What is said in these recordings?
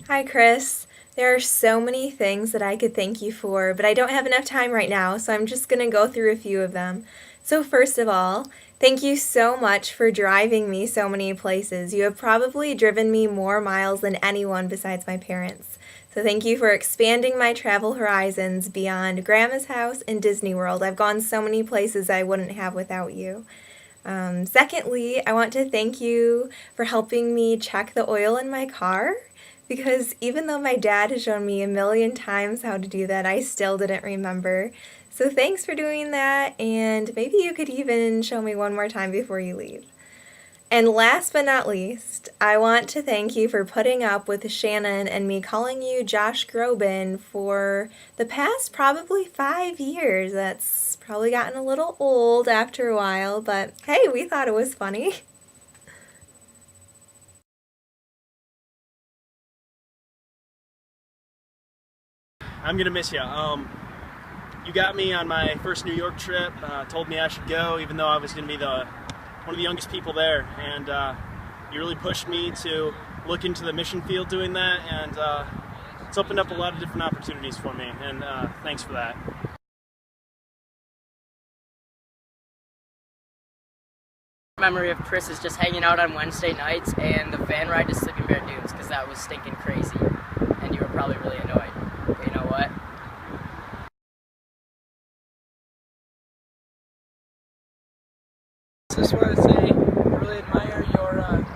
Hi, Chris. There are so many things that I could thank you for, but I don't have enough time right now, so I'm just going to go through a few of them. So, first of all, thank you so much for driving me so many places. You have probably driven me more miles than anyone besides my parents. So, thank you for expanding my travel horizons beyond Grandma's house and Disney World. I've gone so many places I wouldn't have without you. Secondly, I want to thank you for helping me check the oil in my car because even though my dad has shown me a million times how to do that, I still didn't remember. So thanks for doing that, and maybe you could even show me one more time before you leave. And last but not least, I want to thank you for putting up with Shannon and me calling you Josh Groban for the past probably 5 years. That's probably gotten a little old after a while, but hey, we thought it was funny. I'm gonna miss you. You got me on my first New York trip. Told me I should go, even though I was gonna be one of the youngest people there, and you really pushed me to look into the mission field doing that, and it's opened up a lot of different opportunities for me. And thanks for that. Memory of Chris is just hanging out on Wednesday nights and the van ride to Sleeping Bear Dunes because that was stinking crazy and you were probably really annoyed. But you know what? I just want to say I really admire your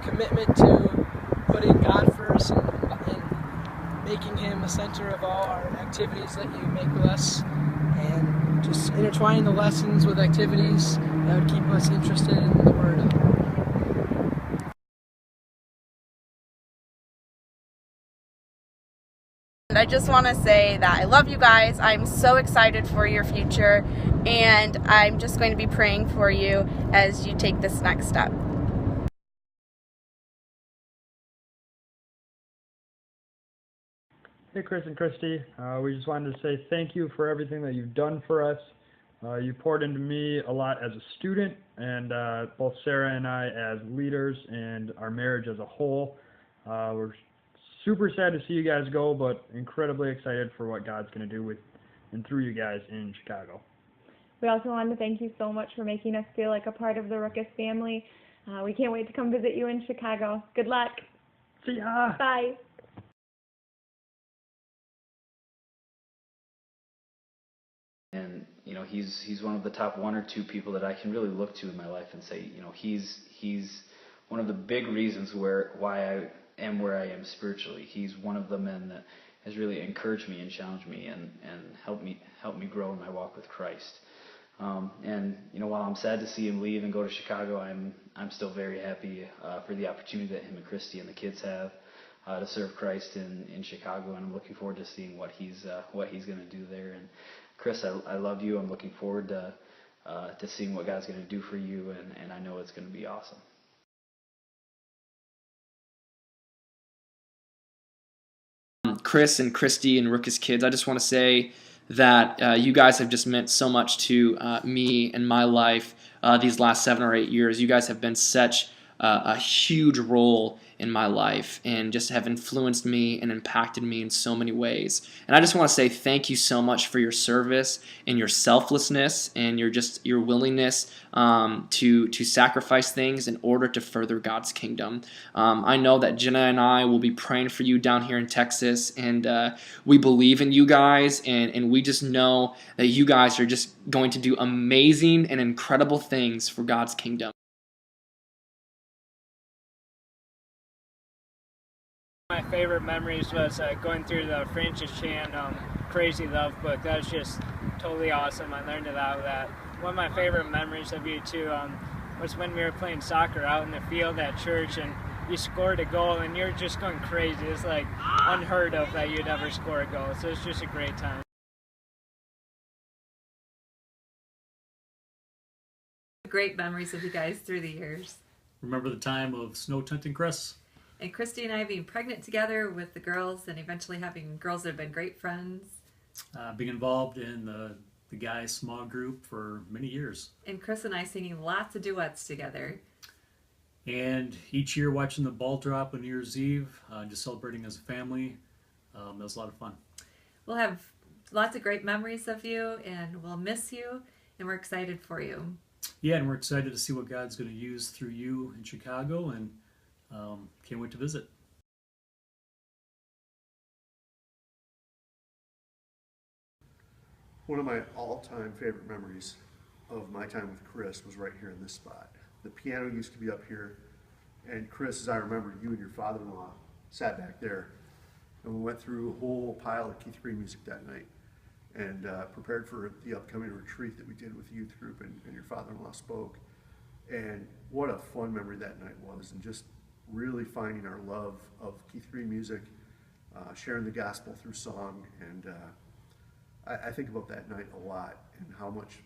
commitment to putting God first and making Him the center of all our activities that you make with us, and just intertwining the lessons with activities that would keep us interested in the Word. I just want to say that I love you guys. I'm so excited for your future, and I'm just going to be praying for you as you take this next step. Hey, Chris and Kristi. We just wanted to say thank you for everything that you've done for us. You poured into me a lot as a student, and both Sarah and I as leaders, and our marriage as a whole. We're super sad to see you guys go, but incredibly excited for what God's going to do with and through you guys in Chicago. We also wanted to thank you so much for making us feel like a part of the Rookus family. We can't wait to come visit you in Chicago. Good luck. See ya! Bye. And he's one of the top one or two people that I can really look to in my life and say, he's one of the big reasons why I am where I am spiritually. He's one of the men that has really encouraged me and challenged me and helped me grow in my walk with Christ. And while I'm sad to see him leave and go to Chicago, I'm still very happy for the opportunity that him and Kristi and the kids have to serve Christ in Chicago, and I'm looking forward to seeing what he's going to do there. And Chris, I love you. I'm looking forward to seeing what God's going to do for you, and I know it's going to be awesome. Chris and Kristi and Rookus kids, I just want to say that you guys have just meant so much to me and my life these last 7 or 8 years. You guys have been such a huge role in my life and just have influenced me and impacted me in so many ways. And I just want to say thank you so much for your service and your selflessness and your willingness to sacrifice things in order to further God's kingdom. I know that Jenna and I will be praying for you down here in Texas, and we believe in you guys, and we just know that you guys are just going to do amazing and incredible things for God's kingdom. My favorite memories was going through the Francis Chan Crazy Love book. That was just totally awesome. I learned a lot of that. One of my favorite memories of you too was when we were playing soccer out in the field at church, and you scored a goal and you were just going crazy. It's like unheard of that you'd ever score a goal. So it's just a great time. Great memories of you guys through the years. Remember the time of snow tinting, Chris? And Kristi and I being pregnant together with the girls, and eventually having girls that have been great friends. Being involved in the guys' small group for many years. And Chris and I singing lots of duets together. And each year watching the ball drop on New Year's Eve, just celebrating as a family, that was a lot of fun. We'll have lots of great memories of you, and we'll miss you, and we're excited for you. Yeah, and we're excited to see what God's going to use through you in Chicago, and can't wait to visit. One of my all-time favorite memories of my time with Chris was right here in this spot. The piano used to be up here, and Chris, as I remember, you and your father-in-law sat back there, and we went through a whole pile of Keith Green music that night, and prepared for the upcoming retreat that we did with the youth group, and your father-in-law spoke. And what a fun memory that night was, and just really finding our love of Keith Green music, sharing the gospel through song, and I think about that night a lot, and how much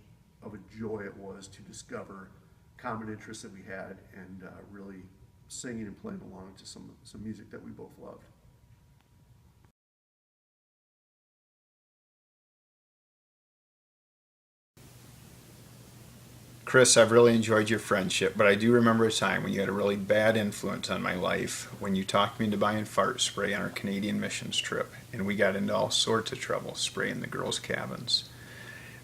of a joy it was to discover common interests that we had, and really singing and playing along to some music that we both loved. Chris, I've really enjoyed your friendship, but I do remember a time when you had a really bad influence on my life when you talked me into buying fart spray on our Canadian missions trip, and we got into all sorts of trouble spraying the girls' cabins.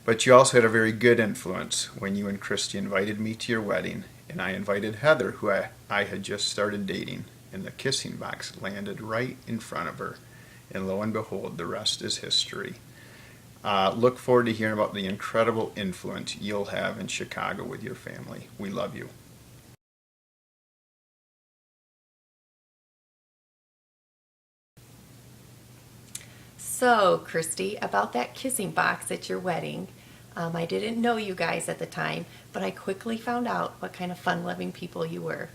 But you also had a very good influence when you and Kristi invited me to your wedding, and I invited Heather, who I had just started dating, and the kissing box landed right in front of her, and lo and behold, the rest is history. Look forward to hearing about the incredible influence you'll have in Chicago with your family. We love you. So, Kristi, about that kissing box at your wedding, I didn't know you guys at the time, but I quickly found out what kind of fun-loving people you were.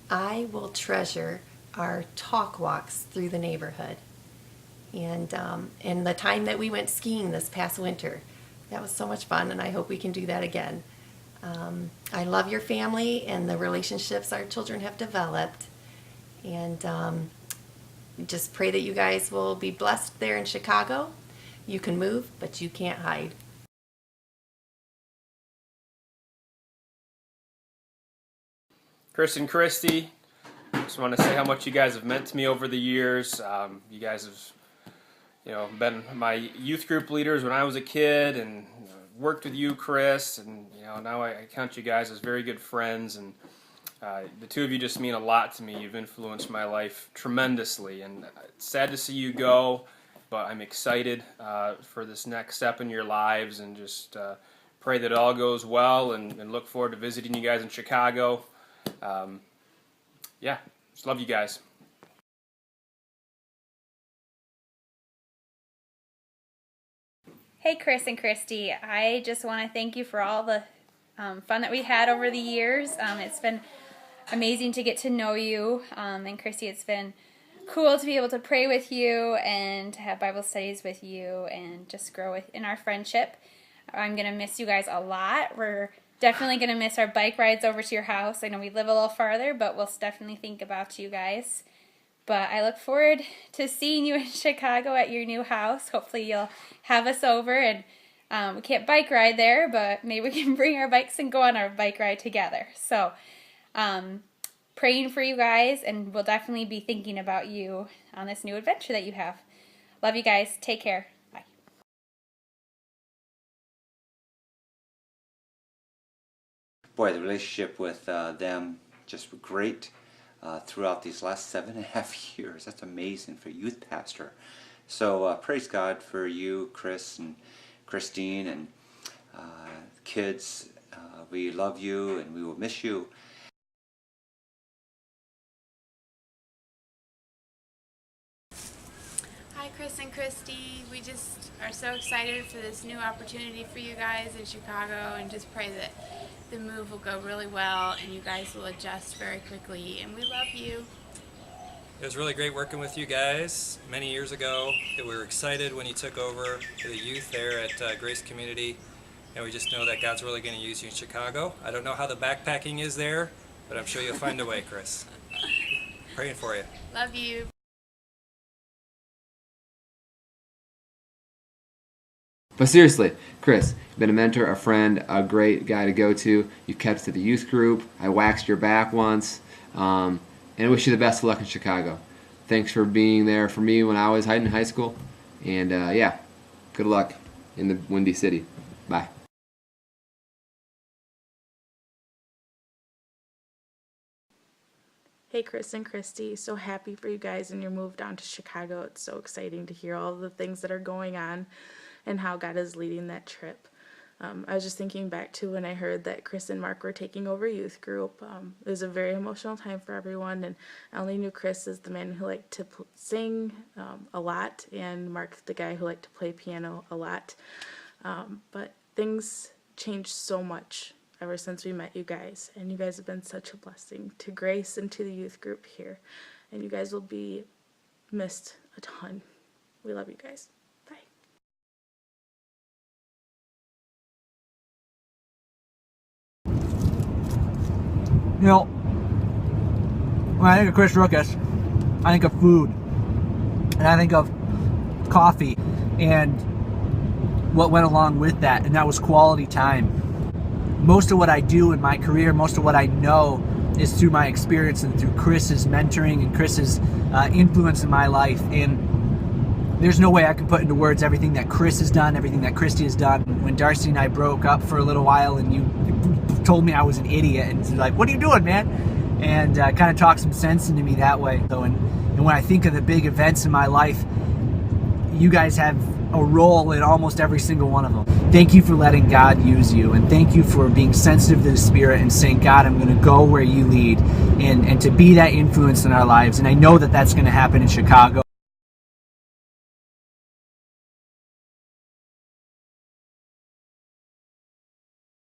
I will treasure our talk walks through the neighborhood. And the time that we went skiing this past winter, that was so much fun, and I hope we can do that again. I love your family and the relationships our children have developed, and just pray that you guys will be blessed there in Chicago. You can move, but you can't hide. Chris and Kristi, just want to say how much you guys have meant to me over the years. You guys have been my youth group leaders when I was a kid, and worked with you, Chris, and now I count you guys as very good friends, and the two of you just mean a lot to me. You've influenced my life tremendously, and it's sad to see you go, but I'm excited for this next step in your lives, and just pray that it all goes well, and look forward to visiting you guys in Chicago. Yeah, just love you guys. Hey, Chris and Kristi, I just want to thank you for all the fun that we had over the years. It's been amazing to get to know you, and Kristi, it's been cool to be able to pray with you and to have Bible studies with you and just grow in our friendship. I'm going to miss you guys a lot. We're definitely going to miss our bike rides over to your house. I know we live a little farther, but we'll definitely think about you guys. But I look forward to seeing you in Chicago at your new house. Hopefully you'll have us over, and we can't bike ride there, but maybe we can bring our bikes and go on our bike ride together. So praying for you guys, and we'll definitely be thinking about you on this new adventure that you have. Love you guys. Take care. Bye. Boy, the relationship with them just great. Throughout these last 7.5 years. That's amazing for a youth pastor. So praise God for you, Chris and Christine, and kids. We love you, and we will miss you. Hi, Chris and Kristi. We just are so excited for this new opportunity for you guys in Chicago, and just pray that the move will go really well and you guys will adjust very quickly, and we love you. It was really great working with you guys many years ago. We were excited when you took over the youth there at Grace Community, and we just know that God's really going to use you in Chicago. I don't know how the backpacking is there, but I'm sure you'll find a way, Chris. Praying for you. Love you. But seriously, Chris, you've been a mentor, a friend, a great guy to go to. You kept to the youth group. I waxed your back once. And I wish you the best of luck in Chicago. Thanks for being there for me when I was in high school. And yeah, good luck in the Windy City. Bye. Hey Chris and Kristi, so happy for you guys and your move down to Chicago. It's so exciting to hear all the things that are going on and how God is leading that trip. I was just thinking back to when I heard that Chris and Mark were taking over youth group. It was a very emotional time for everyone, and I only knew Chris as the man who liked to sing a lot, and Mark the guy who liked to play piano a lot. But things changed so much ever since we met you guys, and you guys have been such a blessing to Grace and to the youth group here, and you guys will be missed a ton. We love you guys. Bye. You know, when I think of Kristi Rookus, I think of food, and I think of coffee, and what went along with that, and that was quality time. Most of what I do in my career, most of what I know is through my experience and through Chris's mentoring and Chris's influence in my life, and there's no way I can put into words everything that Chris has done, everything that Kristi has done. When Darcy and I broke up for a little while and you told me I was an idiot and was like, what are you doing, man? And kind of talked some sense into me that way. So, and when I think of the big events in my life, you guys have a role in almost every single one of them. Thank you for letting God use you, and thank you for being sensitive to the Spirit and saying, God, I'm going to go where you lead, and to be that influence in our lives. And I know that that's going to happen in Chicago.